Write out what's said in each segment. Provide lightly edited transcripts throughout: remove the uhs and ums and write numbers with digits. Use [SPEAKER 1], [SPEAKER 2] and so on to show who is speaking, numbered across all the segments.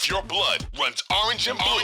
[SPEAKER 1] If your blood runs orange and blue,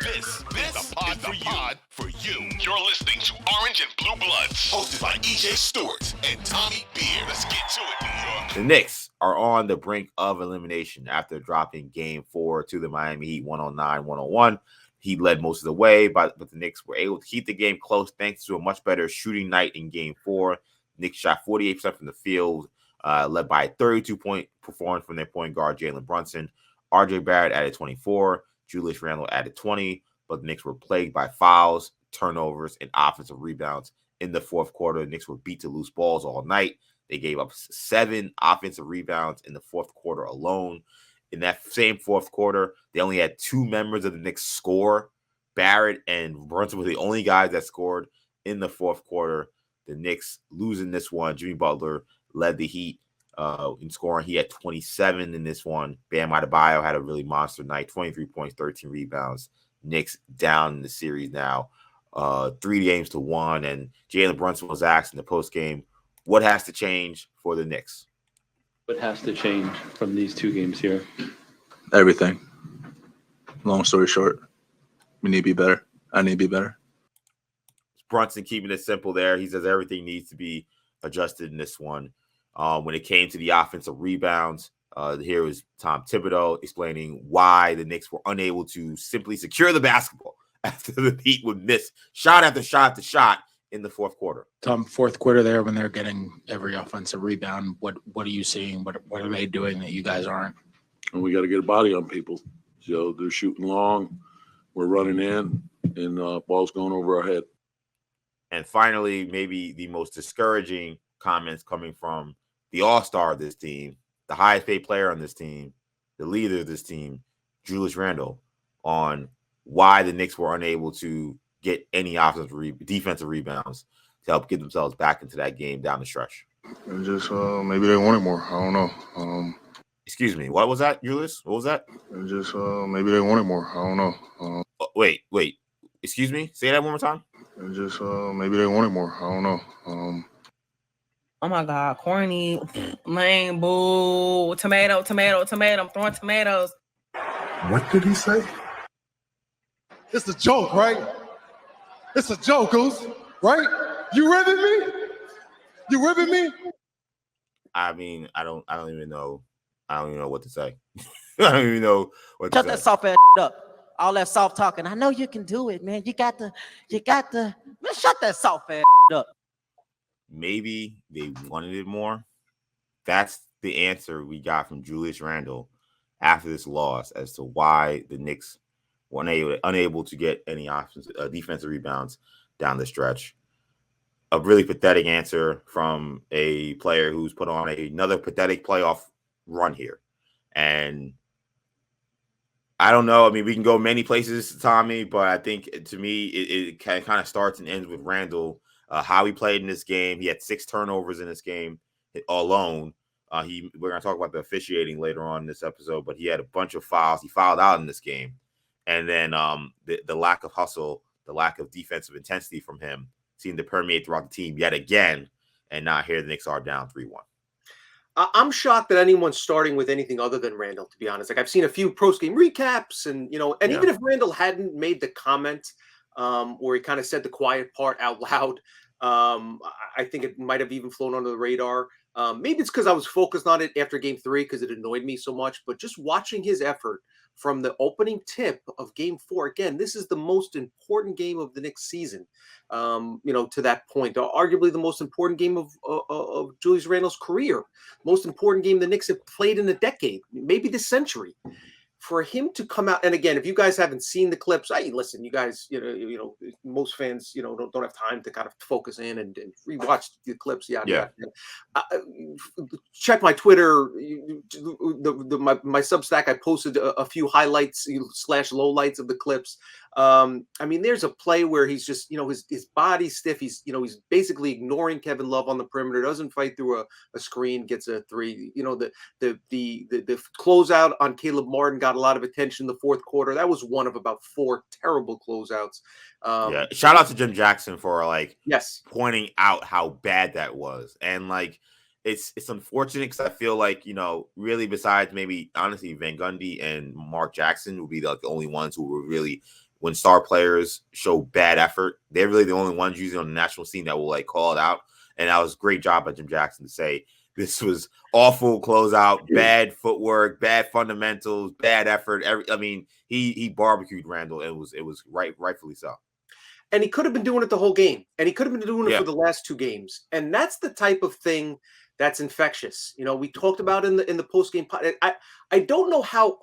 [SPEAKER 1] this is the pod for you. You're listening to Orange and Blue Bloods, hosted by EJ Stewart and Tommy Beer. Let's get to it, New York.
[SPEAKER 2] The Knicks are on the brink of elimination after dropping Game 4 to the Miami Heat 109-101. Heat led most of the way, but the Knicks were able to keep the game close thanks to a much better shooting night in Game 4. Knicks shot 48% from the field, led by a 32-point performance from their point guard, Jalen Brunson. RJ Barrett added 24. Julius Randle added 20. But the Knicks were plagued by fouls, turnovers, and offensive rebounds in the fourth quarter. The Knicks were beat to loose balls all night. They gave up 7 offensive rebounds in the fourth quarter alone. In that same fourth quarter, they only had 2 members of the Knicks score. Barrett and Brunson were the only guys that scored in the fourth quarter. The Knicks losing this one. Jimmy Butler led the Heat in scoring. He had 27 in this one. Bam Adebayo had a really monster night, 23 points, 13 rebounds. Knicks down in the series now, 3-1. And Jalen Brunson was asked in the postgame, what has to change for the Knicks?
[SPEAKER 3] What has to change from these 2 games here?
[SPEAKER 4] Everything. Long story short, we need to be better. I need to be better.
[SPEAKER 2] Brunson keeping it simple there. He says everything needs to be adjusted in this one. When it came to the offensive rebounds, here was Tom Thibodeau explaining why the Knicks were unable to simply secure the basketball after the Heat would miss shot after shot after shot in the fourth quarter.
[SPEAKER 5] Tom, fourth quarter there when they're getting every offensive rebound, what are you seeing? What are they doing that you guys aren't?
[SPEAKER 6] And we got to get a body on people. So they're shooting long, we're running in, and ball's going over our head.
[SPEAKER 2] And finally, maybe the most discouraging comments coming from the all-star of this team, the highest paid player on this team, the leader of this team, Julius Randle, on why the Knicks were unable to get any defensive rebounds to help get themselves back into that game down the stretch.
[SPEAKER 7] And just maybe they wanted more. I don't know.
[SPEAKER 2] Excuse me. What was that, Julius? What was that?
[SPEAKER 7] And just maybe they wanted more. I don't know.
[SPEAKER 2] Wait. Excuse me? Say that one more time.
[SPEAKER 7] And just maybe they wanted more. I don't know.
[SPEAKER 8] Oh my God, corny, lame, boo, tomato. I'm throwing tomatoes.
[SPEAKER 7] What did he say?
[SPEAKER 9] It's a joke, right? It's a joke, Goose, right? You ribbing me? You ribbing me?
[SPEAKER 2] I mean, I don't even know. I don't even know what to say. I don't even know what to say.
[SPEAKER 10] Shut that soft ass up. All that soft talking. I know you can do it, man. You got the. Man, shut that soft ass up.
[SPEAKER 2] Maybe they wanted it more. That's the answer we got from Julius Randle after this loss as to why the Knicks were unable to get any defensive rebounds down the stretch. A really pathetic answer from a player who's put on another pathetic playoff run here. And I don't know. I mean, we can go many places, Tommy, but I think to me, it kind of starts and ends with Randle. How he played in this game. He had 6 turnovers in this game alone. We're going to talk about the officiating later on in this episode, but he had a bunch of fouls. He fouled out in this game. And then the lack of hustle, the lack of defensive intensity from him seemed to permeate throughout the team yet again. And now here the Knicks are down 3-1.
[SPEAKER 11] I'm shocked that anyone's starting with anything other than Randle, to be honest. Like, I've seen a few post-game recaps and even if Randle hadn't made the comment where he kind of said the quiet part out loud, I think it might have even flown under the radar. Maybe it's because I was focused on it after Game 3 because it annoyed me so much. But just watching his effort from the opening tip of Game 4, again, this is the most important game of the Knicks season. To that point, arguably the most important game of Julius Randle's career, most important game the Knicks have played in a decade, maybe this century. For him to come out, and again, if you guys haven't seen the clips, listen, you guys, most fans, don't have time to kind of focus in and rewatch the clips. Yeah. Check my Twitter, my Substack. I posted a few highlights / lowlights of the clips. There's a play where he's just, his body's stiff. He's basically ignoring Kevin Love on the perimeter. Doesn't fight through a screen. Gets a 3. The closeout on Caleb Martin got a lot of attention in the fourth quarter. That was one of about 4 terrible closeouts.
[SPEAKER 2] Shout out to Jim Jackson for
[SPEAKER 11] yes,
[SPEAKER 2] pointing out how bad that was. And it's unfortunate because I feel like, really besides maybe honestly Van Gundy and Mark Jackson will be the only ones who were really, when star players show bad effort, they're really the only ones usually on the national scene that will call it out. And that was a great job by Jim Jackson to say this was awful closeout, bad footwork, bad fundamentals, bad effort. He barbecued Randle. It was rightfully so.
[SPEAKER 11] And he could have been doing it the whole game. And he could have been doing it for the last 2 games. And that's the type of thing that's infectious. We talked about in the post-game pod. I don't know how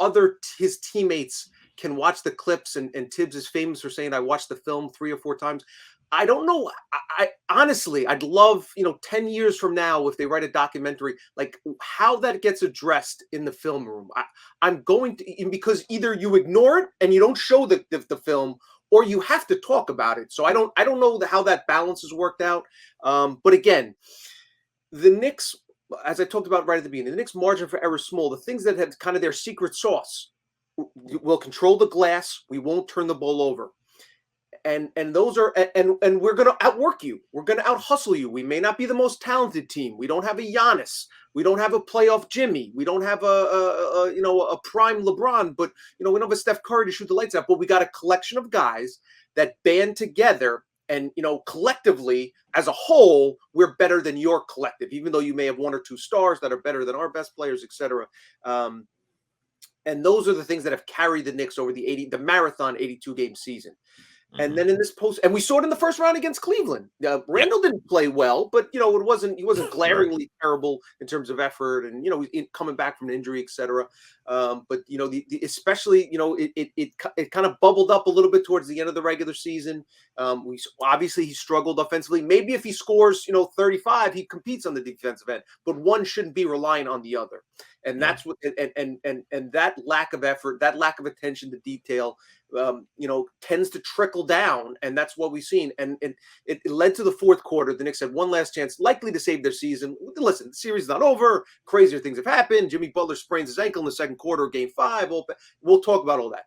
[SPEAKER 11] his teammates can watch the clips, and Tibbs is famous for saying, I watched the film 3 or 4 times. I don't know. I honestly, I'd love, 10 years from now, if they write a documentary, how that gets addressed in the film room. I'm going to, because either you ignore it and you don't show the film, or you have to talk about it. So I don't know how that balance is worked out. But again, the Knicks, as I talked about right at the beginning, the Knicks' margin for error is small. The things that have kind of their secret sauce, we'll control the glass. We won't turn the ball over. And those are, and we're going to outwork you. We're going to out-hustle you. We may not be the most talented team. We don't have a Giannis. We don't have a playoff Jimmy. We don't have a prime LeBron, but we don't have a Steph Curry to shoot the lights out. But we got a collection of guys that band together, and collectively as a whole, we're better than your collective, even though you may have 1 or 2 stars that are better than our best players, etc. And those are the things that have carried the Knicks over the marathon 82-game season. And then in this post, and we saw it in the first round against Cleveland. Randle didn't play well, but he wasn't glaringly terrible in terms of effort, and coming back from an injury, etc. But especially it kind of bubbled up a little bit towards the end of the regular season. He struggled offensively. Maybe if he scores 35, he competes on the defensive end, but one shouldn't be relying on the other. And that's what and that lack of effort, that lack of attention to detail, tends to trickle down, and that's what we've seen. And it led to the fourth quarter. The Knicks had one last chance, likely to save their season. Listen, the series is not over. Crazier things have happened. Jimmy Butler sprains his ankle in the second quarter of Game 5. We'll talk about all that.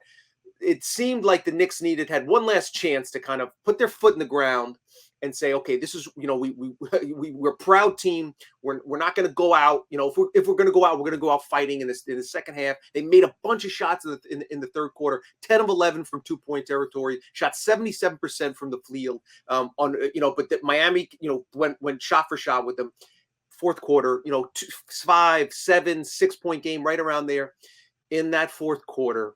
[SPEAKER 11] It seemed like the Knicks had one last chance to kind of put their foot in the ground and say, okay, this is, we're a proud team. We're not going to go out. If we're going to go out, we're going to go out fighting in the second half. They made a bunch of shots in the third quarter, 10 of 11 from 2-point territory, shot 77% from the field. But Miami, went shot for shot with them. Fourth quarter, 5, 7, 6-point game right around there. In that fourth quarter,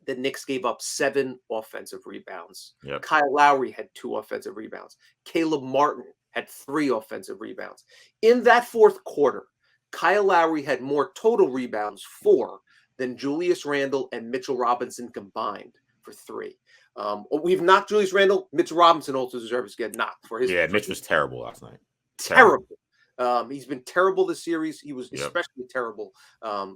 [SPEAKER 11] the Knicks gave up 7 offensive rebounds.
[SPEAKER 2] Yep.
[SPEAKER 11] Kyle Lowry had 2 offensive rebounds. Caleb Martin had 3 offensive rebounds. In that fourth quarter, Kyle Lowry had more total rebounds, 4, than Julius Randle and Mitchell Robinson combined for 3. We've knocked Julius Randle. Mitchell Robinson also deserves to get knocked for his.
[SPEAKER 2] Yeah, Mitch was terrible last night.
[SPEAKER 11] Terrible. He's been terrible this series. He was especially terrible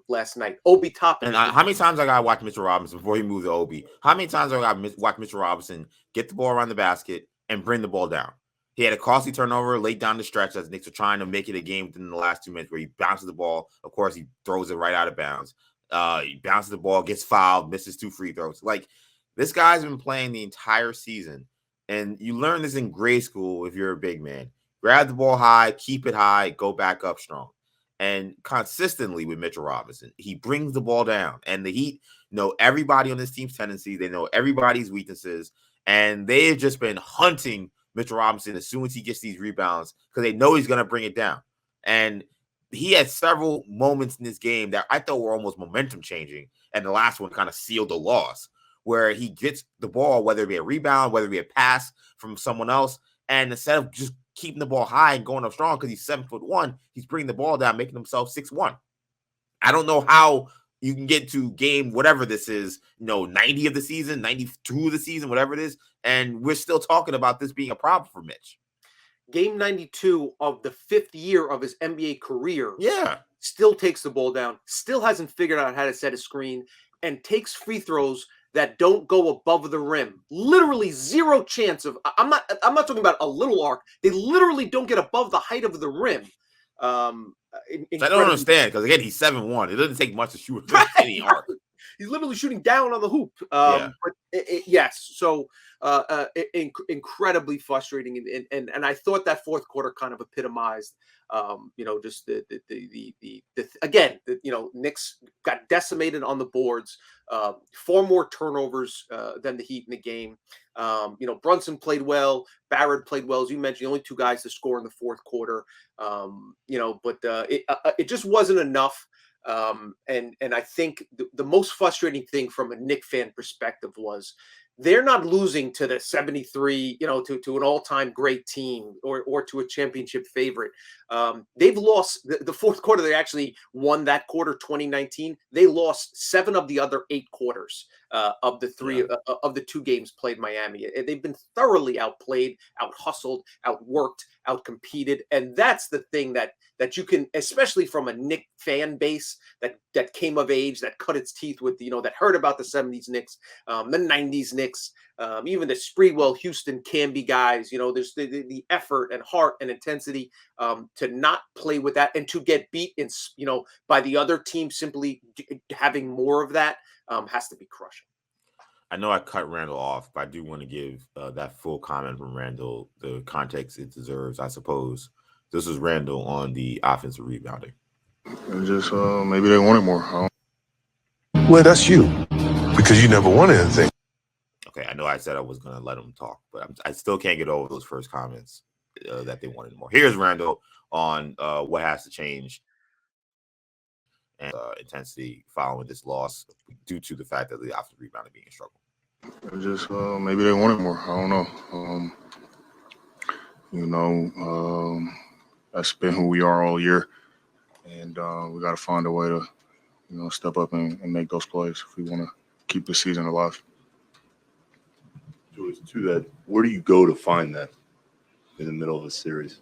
[SPEAKER 11] last night. Obi Toppin.
[SPEAKER 2] And how many times I got to watch Mitchell Robinson before he moved to Obi? How many times I got to watch Mitchell Robinson get the ball around the basket and bring the ball down? He had a costly turnover late down the stretch as Knicks were trying to make it a game within the last 2 minutes where he bounces the ball. Of course, he throws it right out of bounds. He bounces the ball, gets fouled, misses 2 free throws. This guy's been playing the entire season. And you learn this in grade school if you're a big man. Grab the ball high, keep it high, go back up strong. And consistently with Mitchell Robinson, he brings the ball down. And the Heat know everybody on this team's tendencies. They know everybody's weaknesses. And they've just been hunting Mitchell Robinson as soon as he gets these rebounds because they know he's going to bring it down. And he had several moments in this game that I thought were almost momentum changing. And the last one kind of sealed the loss, where he gets the ball, whether it be a rebound, whether it be a pass from someone else. And instead of just keeping the ball high and going up strong because he's 7'1", he's bringing the ball down, making himself 6'1". I don't know how you can get to game whatever this is, 90 of the season, 92 of the season, whatever it is, and we're still talking about this being a problem for Mitch.
[SPEAKER 11] Game 92 of the 5th year of his NBA career.
[SPEAKER 2] Yeah.
[SPEAKER 11] Still takes the ball down, still hasn't figured out how to set a screen, and takes free throws that don't go above the rim. Literally 0 chance of. I'm not talking about a little arc. They literally don't get above the height of the rim.
[SPEAKER 2] I don't understand because again he's 7'1". It doesn't take much to shoot any arc.
[SPEAKER 11] He's literally shooting down on the hoop.
[SPEAKER 2] Yeah.
[SPEAKER 11] But Yes. So incredibly frustrating, and I thought that fourth quarter kind of epitomized, just again, Knicks got decimated on the boards. 4 more turnovers than the Heat in the game. Brunson played well. Barrett played well, as you mentioned. The only 2 guys to score in the fourth quarter. But it just wasn't enough. And I think the most frustrating thing from a Knick fan perspective was they're not losing to the 73, to an all-time great team or to a championship favorite. They've lost the fourth quarter. They actually won that quarter, 2019. They lost 7 of the other 8 quarters of the 2 games played Miami. They've been thoroughly outplayed, out-hustled, outworked, out-competed. And that's the thing that you can, especially from a Knick fan base that came of age, that cut its teeth with, that heard about the 70s Knicks, the 90s Knicks, even the Spreewell, Houston, Canby guys. There's the effort and heart and intensity to not play with that and to get beat by the other team simply having more of that has to be crushing.
[SPEAKER 2] I know I cut Randle off, but I do want to give that full comment from Randle the context it deserves, I suppose. This is Randle on the offensive rebounding.
[SPEAKER 7] Just maybe they wanted more.
[SPEAKER 1] Well, that's you, because you never won anything.
[SPEAKER 2] Okay, I know I said I was going to let him talk, but I still can't get over those first comments that they wanted more. Here's Randle on what has to change and intensity following this loss due to the fact that the offensive rebounding being a struggle.
[SPEAKER 7] Just maybe they wanted more. I don't know. That's been who we are all year, and we got to find a way to, step up and make those plays if we want to keep the season alive.
[SPEAKER 12] Julius, to that, where do you go to find that in the middle of a series?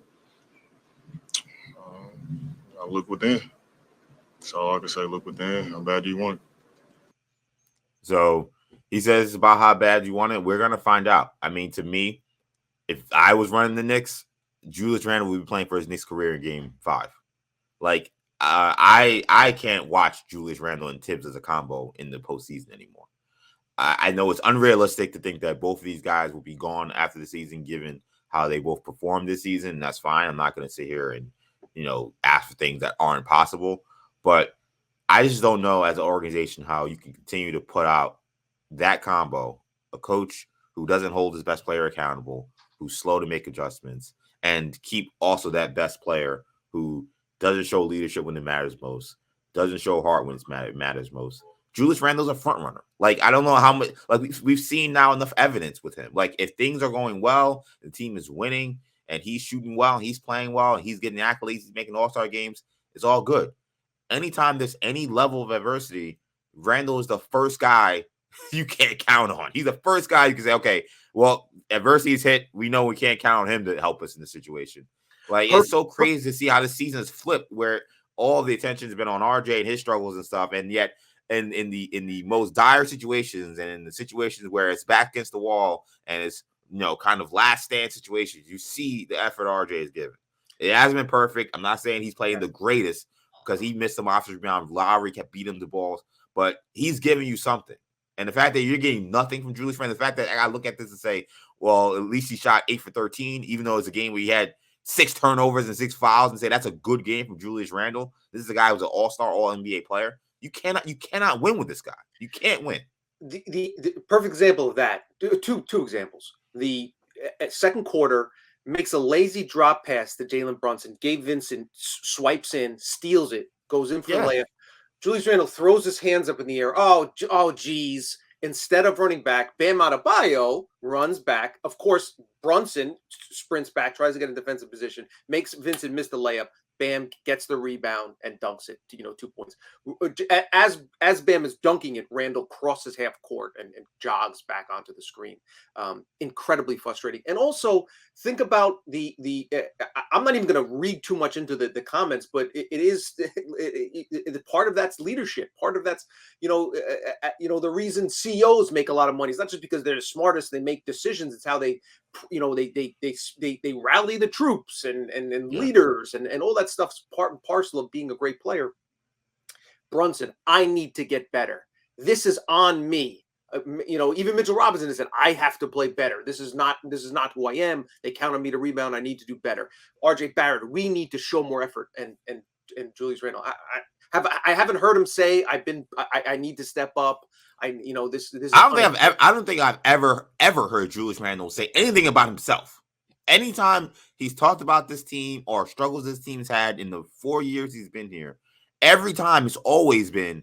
[SPEAKER 7] I look within. That's all I can say. Look within. How bad do you want it?
[SPEAKER 2] So he says about how bad you want it. We're going to find out. I mean, to me, if I was running the Knicks, Julius Randle would be playing for his Knicks career in Game 5. Like, I can't watch Julius Randle and Tibbs as a combo in the postseason anymore. I know it's unrealistic to think that both of these guys will be gone after the season, given how they both performed this season. And that's fine. I'm not going to sit here and, ask for things that aren't possible. But I just don't know as an organization how you can continue to put out that combo, a coach who doesn't hold his best player accountable, who's slow to make adjustments, and keep also that best player who doesn't show leadership when it matters most, doesn't show heart when it matters most. Julius Randle's a front runner. Like, I don't know how much, like we've seen now enough evidence with him. Like, if things are going well, the team is winning, and he's shooting well, and he's playing well, and he's getting accolades, he's making all-star games, it's all good. Anytime there's any level of adversity, Randle is the first guy you can't count on. He's the first guy you can say, okay, well, adversity's hit. We know we can't count on him to help us in this situation. Like, it's so crazy to see how the season has flipped, where all the attention has been on RJ and his struggles and stuff, and yet in the most dire situations and in the situations where it's back against the wall and it's kind of last stand situations, you see the effort RJ is giving. It hasn't been perfect. I'm not saying he's playing the greatest because he missed some offensive rebound. Lowry kept beating him the balls, but he's giving you something. And the fact that you're getting nothing from Julius Randle, the fact that I look at this and say, well, at least he shot 8 for 13, even though it's a game where he had 6 turnovers and 6 fouls, and say that's a good game from Julius Randle. This is a guy who's an all-star, all-NBA player. You cannot win with this guy. You can't win.
[SPEAKER 11] The perfect example of that, two examples. The second quarter makes a lazy drop pass to Jalen Brunson. Gabe Vincent swipes in, steals it, goes in for the layup. Julius Randle throws his hands up in the air. Oh, geez. Instead of running back, Bam Adebayo runs back. Of course, Brunson sprints back, tries to get in defensive position, makes Vincent miss the layup. Bam gets the rebound and dunks it to 2 points. As Bam is dunking it, Randle crosses half court and jogs back onto the screen. Incredibly frustrating. And also think about the I'm not even going to read too much into the comments, but it is part of that's leadership. Part of that's the reason CEOs make a lot of money. It's not just because they're the smartest, they make decisions. It's how they they rally the troops and leaders and all that stuff's part and parcel of being a great player. Brunson, I need to get better. This is on me. Even Mitchell Robinson has said, I have to play better. This is not who I am. They count on me to rebound. I need to do better. RJ Barrett, we need to show more effort. And Julius Randle, I haven't heard him say I need to step up. This is
[SPEAKER 2] I don't think I've ever heard Julius Randle say anything about himself. Anytime he's talked about this team or struggles this team's had in the 4 years he's been here, every time it's always been,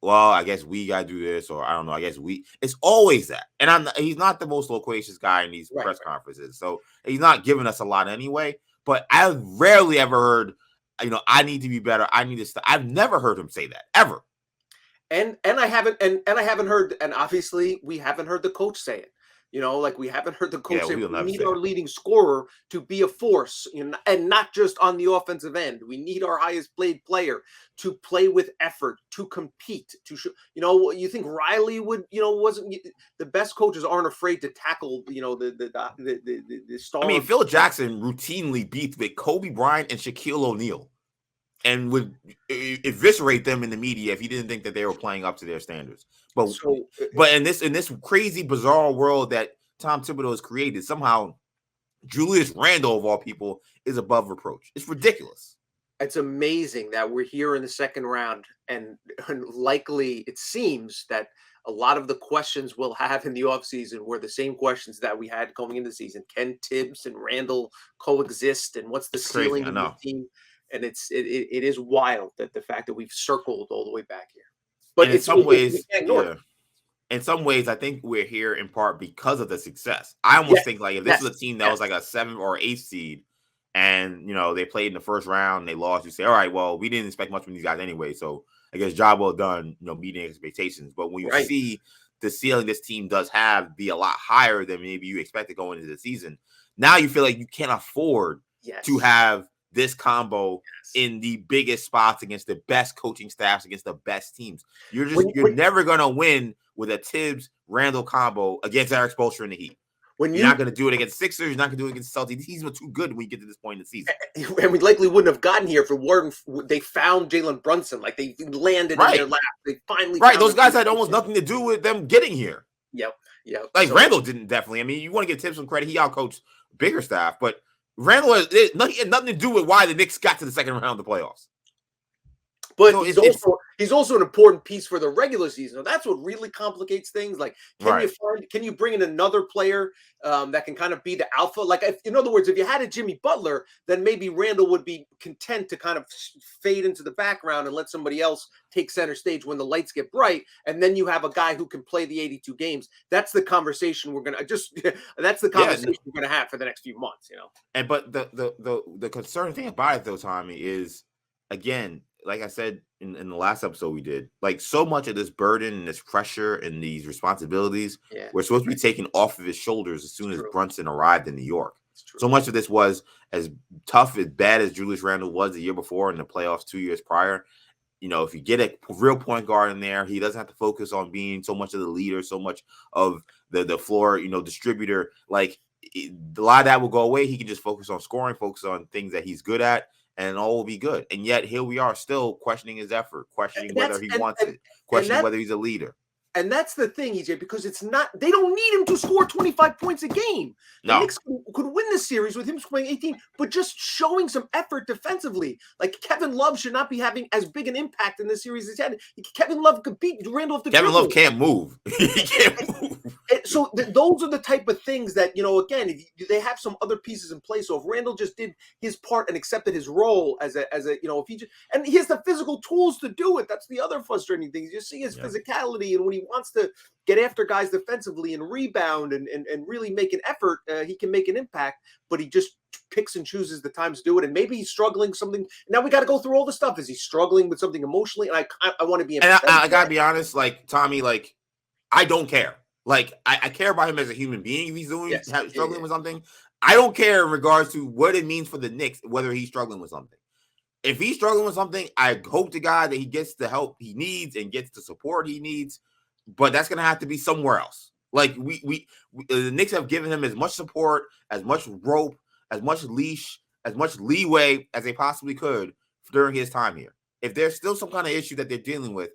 [SPEAKER 2] well, I guess we got to do this, or I don't know, it's always that. And he's not the most loquacious guy in these press conferences, so he's not giving us a lot anyway. But I've rarely ever heard, I need to be better. I need to I've never heard him say that, ever.
[SPEAKER 11] And I haven't heard, and obviously we haven't heard the coach say it. We haven't heard the coach say we need our leading scorer to be a force, and not just on the offensive end. We need our highest paid player to play with effort, to compete, to show. You think Riley would, wasn't the best coaches aren't afraid to tackle, the star.
[SPEAKER 2] I mean, Phil Jackson routinely beats with Kobe Bryant and Shaquille O'Neal, and would eviscerate them in the media if he didn't think that they were playing up to their standards. But in this crazy, bizarre world that Tom Thibodeau has created, somehow Julius Randle, of all people, is above reproach. It's ridiculous.
[SPEAKER 11] It's amazing that we're here in the second round, and likely it seems that a lot of the questions we'll have in the offseason were the same questions that we had going into the season. Can Tibbs and Randle coexist, and what's the ceiling of the team? And it is wild that the fact that we've circled all the way back here. But
[SPEAKER 2] in some ways, I think we're here in part because of the success. I almost think like if this was a team that was like a 7th or 8th seed, and they played in the first round and they lost, you say, all right, well, we didn't expect much from these guys anyway, so I guess job well done, meeting expectations. But when you see the ceiling this team does have be a lot higher than maybe you expected going into the season, now you feel like you can't afford to have this combo in the biggest spots against the best coaching staffs, against the best teams. You're never gonna win with a Tibbs Randle combo against Eric Spoelstra in the Heat. You're not gonna do it against Sixers. You're not gonna do it against Celtics. He's too good when you get to this point in the season.
[SPEAKER 11] And we likely wouldn't have gotten here if they found Jalen Brunson. Like they landed in their lap. They finally
[SPEAKER 2] those guys had almost nothing to do with them getting here.
[SPEAKER 11] Yep.
[SPEAKER 2] Like Randle didn't definitely. I mean, you want to give Tibbs some credit. He outcoached bigger staff, but Randle had nothing to do with why the Knicks got to the second round of the playoffs.
[SPEAKER 11] But he's also an important piece for the regular season. That's what really complicates things. Like, can you bring in another player that can kind of be the alpha? Like, in other words, if you had a Jimmy Butler, then maybe Randle would be content to kind of fade into the background and let somebody else take center stage when the lights get bright. And then you have a guy who can play the 82 games. That's the conversation we're gonna we're gonna have for the next few months.
[SPEAKER 2] And but the concerning thing about it though, Tommy, is again, like I said in the last episode we did, like so much of this burden and this pressure and these responsibilities were supposed to be taken off of his shoulders as soon as Brunson arrived in New York. So much of this was as tough, as bad as Julius Randle was the year before in the playoffs 2 years prior. If you get a real point guard in there, he doesn't have to focus on being so much of the leader, so much of the floor, distributor. Like a lot of that will go away. He can just focus on scoring, focus on things that he's good at, and all will be good. And yet here we are still questioning his effort, questioning whether he wants it, questioning whether he's a leader.
[SPEAKER 11] And that's the thing, EJ, because they don't need him to score 25 points a game. The Knicks could win this series with him scoring 18, but just showing some effort defensively. Like Kevin Love should not be having as big an impact in this series as he had. Kevin Love could beat Randle.
[SPEAKER 2] Kevin Love can't move. He can't move.
[SPEAKER 11] So those are the type of things that, again, they have some other pieces in place. So if Randle just did his part and accepted his role as a if he just, and he has the physical tools to do it. That's the other frustrating thing. You see his physicality, and when he wants to get after guys defensively and rebound and really make an effort, he can make an impact, but he just picks and chooses the times to do it. And maybe he's struggling something. Now we got to go through all the stuff. Is he struggling with something emotionally? And I want to be.
[SPEAKER 2] And I got to be honest, like Tommy, like I don't care. Like I care about him as a human being. If he's struggling with something, I don't care in regards to what it means for the Knicks, whether he's struggling with something. If he's struggling with something, I hope to God that he gets the help he needs and gets the support he needs. But that's gonna have to be somewhere else. Like we the Knicks have given him as much support, as much rope, as much leash, as much leeway as they possibly could during his time here. If there's still some kind of issue that they're dealing with,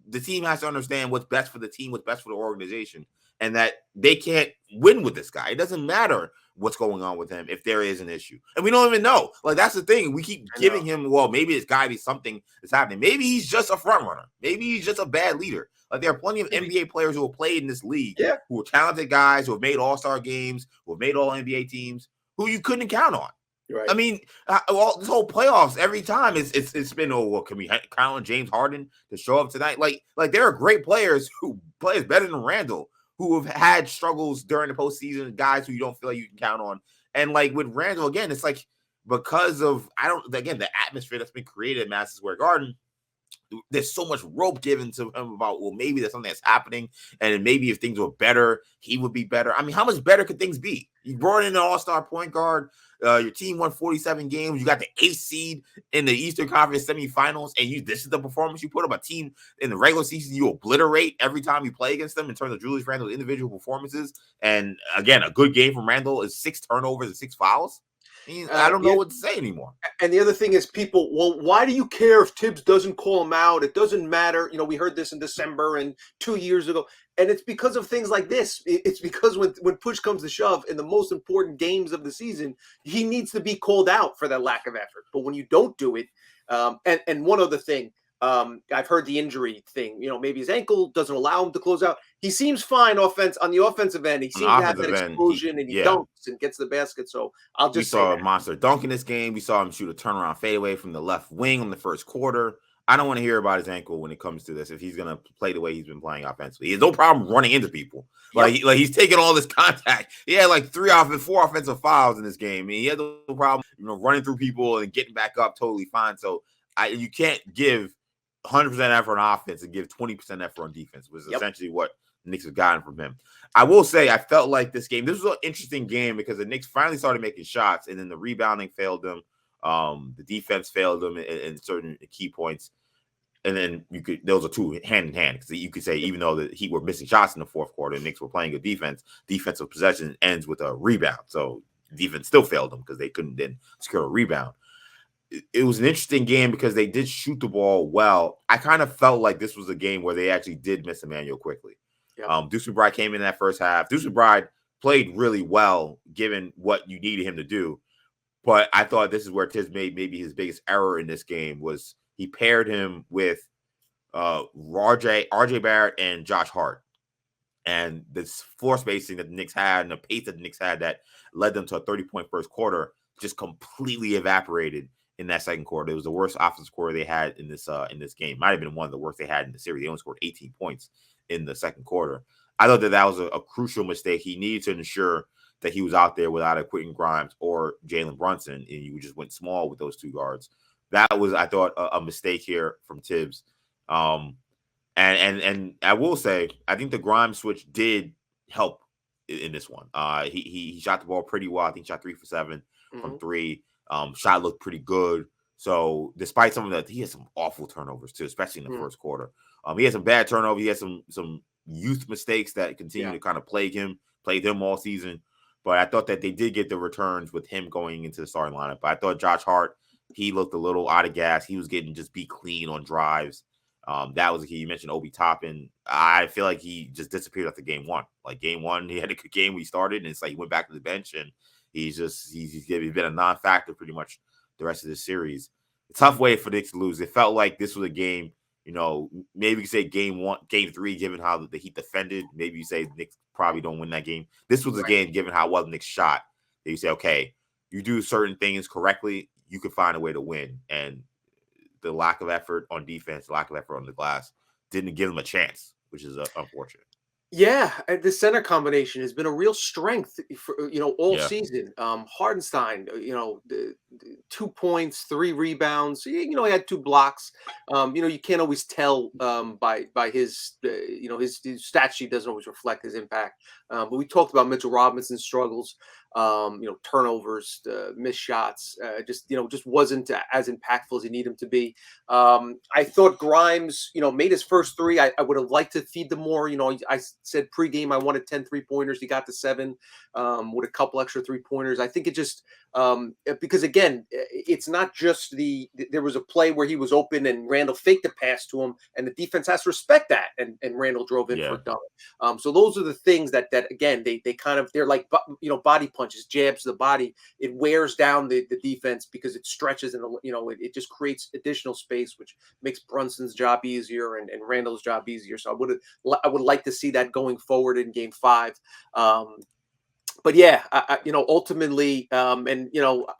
[SPEAKER 2] the team has to understand what's best for the team, what's best for the organization, and that they can't win with this guy. It doesn't matter what's going on with him if there is an issue. And we don't even know. Like, that's the thing. We keep giving him, well, maybe it's got to be something that's happening. Maybe he's just a front runner. Maybe he's just a bad leader. Like, there are plenty of NBA players who have played in this league, who are talented guys, who have made all-star games, who have made all-NBA teams, who you couldn't count on.
[SPEAKER 11] Right.
[SPEAKER 2] I mean, this whole playoffs, every time it's been, well, can we count on James Harden to show up tonight? Like there are great players who play better than Randle, who have had struggles during the postseason, guys who you don't feel like you can count on. And like with Randle, again, it's like because of the atmosphere that's been created at Madison Square Garden, there's so much rope given to him about, well, maybe there's something that's happening, and maybe if things were better, he would be better. I mean, how much better could things be? You brought in an all-star point guard. Your team won 47 games. You got the 8th seed in the Eastern Conference semifinals, and this is the performance you put up. A team in the regular season you obliterate every time you play against them in terms of Julius Randle's individual performances. And again, a good game from Randle is 6 turnovers and 6 fouls. I don't know what to say anymore.
[SPEAKER 11] And the other thing is, people, well, why do you care if Tibbs doesn't call him out? It doesn't matter. You know, we heard this in December and 2 years ago. And it's because of things like this. It's because when push comes to shove in the most important games of the season, he needs to be called out for that lack of effort. But when you don't do it, and one other thing, I've heard the injury thing. You know, maybe his ankle doesn't allow him to close out. He seems fine on the offensive end. He seems to have that explosion, and he dunks and gets the basket. So I'll just say
[SPEAKER 2] we saw a monster dunk in this game. We saw him shoot a turnaround fadeaway from the left wing in the first quarter. I don't want to hear about his ankle when it comes to this. If he's going to play the way he's been playing offensively, he has no problem running into people. Like he's taking all this contact. He had like 4 offensive fouls in this game. I mean, he had no problem, running through people and getting back up totally fine. So you can't give 100% effort on offense and give 20% effort on defense, which is essentially what the Knicks have gotten from him. I will say, I felt like this was an interesting game because the Knicks finally started making shots, and then the rebounding failed them. The defense failed them in certain key points. And then those are two hand in hand, because you could say, even though the Heat were missing shots in the fourth quarter, the Knicks were playing good defense, defensive possession ends with a rebound. So defense still failed them because they couldn't then secure a rebound. It was an interesting game because they did shoot the ball well. I kind of felt like this was a game where they actually did miss Emmanuel quickly. Deuce McBride came in that first half. Deuce McBride played really well given what you needed him to do. But I thought this is where Tibbs made maybe his biggest error in this game was he paired him with RJ Barrett and Josh Hart. And this floor spacing that the Knicks had and the pace that the Knicks had that led them to a 30-point first quarter just completely evaporated in that second quarter. It was the worst offensive score they had in this game. Might have been one of the worst they had in the series. They only scored 18 points in the second quarter. I thought that was a crucial mistake. He needed to ensure that he was out there without a Quentin Grimes or Jalen Brunson, and you just went small with those two guards. That was, I thought, a mistake here from Tibbs. And I will say, I think the Grimes switch did help in this one. He shot the ball pretty well. I think he shot 3 for 7 from 3. Shot looked pretty good. So despite some of that, he had some awful turnovers too, especially in the first quarter. He had some bad turnovers. He had some youth mistakes that continue to kind of plague him all season. But I thought that they did get the returns with him going into the starting lineup. But I thought Josh Hart, he looked a little out of gas. He was getting just beat clean on drives. That was a key. You mentioned Obi Toppin. I feel like he just disappeared after game one. Like game one, he had a good game when he started, and it's like he went back to the bench, and he's been a non-factor pretty much the rest of this series. A tough way for Knicks to lose. It felt like this was a game, maybe you could say game 3, given how the Heat defended. Maybe you say the Knicks probably don't win that game. This was a game, given how well the Knicks shot, that you say, okay, you do certain things correctly, you can find a way to win. And the lack of effort on defense, lack of effort on the glass, didn't give them a chance, which is unfortunate.
[SPEAKER 11] Yeah, the center combination has been a real strength for all season. Hardenstein, 2 points, 3 rebounds. He had 2 blocks. You can't always tell by his his stat sheet doesn't always reflect his impact. But we talked about Mitchell Robinson's struggles. Turnovers, missed shots, just wasn't as impactful as you need him to be. I thought Grimes, made his first 3. I would have liked to feed them more. I said pregame I wanted 10 3-pointers. He got to 7 with a couple extra 3-pointers. I think it just Because again, it's not just there was a play where he was open and Randle faked the pass to him, and the defense has to respect that, and Randle drove in for a dunk. So those are the things that again they kind of, they're like body punches, jabs to the body. It wears down the defense because it stretches, and it just creates additional space, which makes Brunson's job easier and Randle's job easier. So I would like to see that going forward in Game 5. But yeah, ultimately, and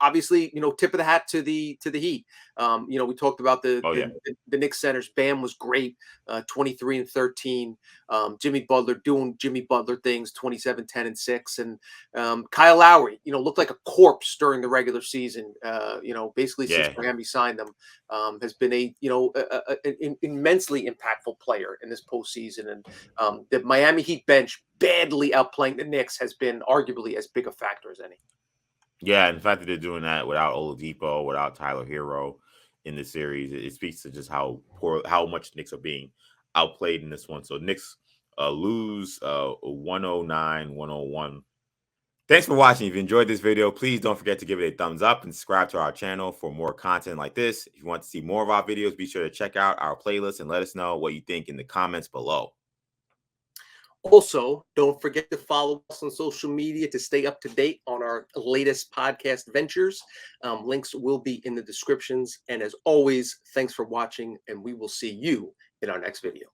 [SPEAKER 11] obviously, tip of the hat to the Heat. We talked about the Knicks centers. Bam was great, 23 and 13. Jimmy Butler doing Jimmy Butler things, 27, 10 and 6. And Kyle Lowry, looked like a corpse during the regular season. Basically since Miami signed them, has been an immensely impactful player in this postseason. And the Miami Heat bench badly outplaying the Knicks has been arguably as big a factor as any.
[SPEAKER 2] Yeah, and the fact that they're doing that without Oladipo, without Tyler Hero in the series, it speaks to just how much Knicks are being outplayed in this one. So Knicks lose 109-101. Thanks for watching. If you enjoyed this video, please don't forget to give it a thumbs up and subscribe to our channel for more content like this. If you want to see more of our videos, be sure to check out our playlist and let us know what you think in the comments below.
[SPEAKER 11] Also, don't forget to follow us on social media to stay up to date on our latest podcast ventures. Links will be in the descriptions. And as always, thanks for watching, and we will see you in our next video.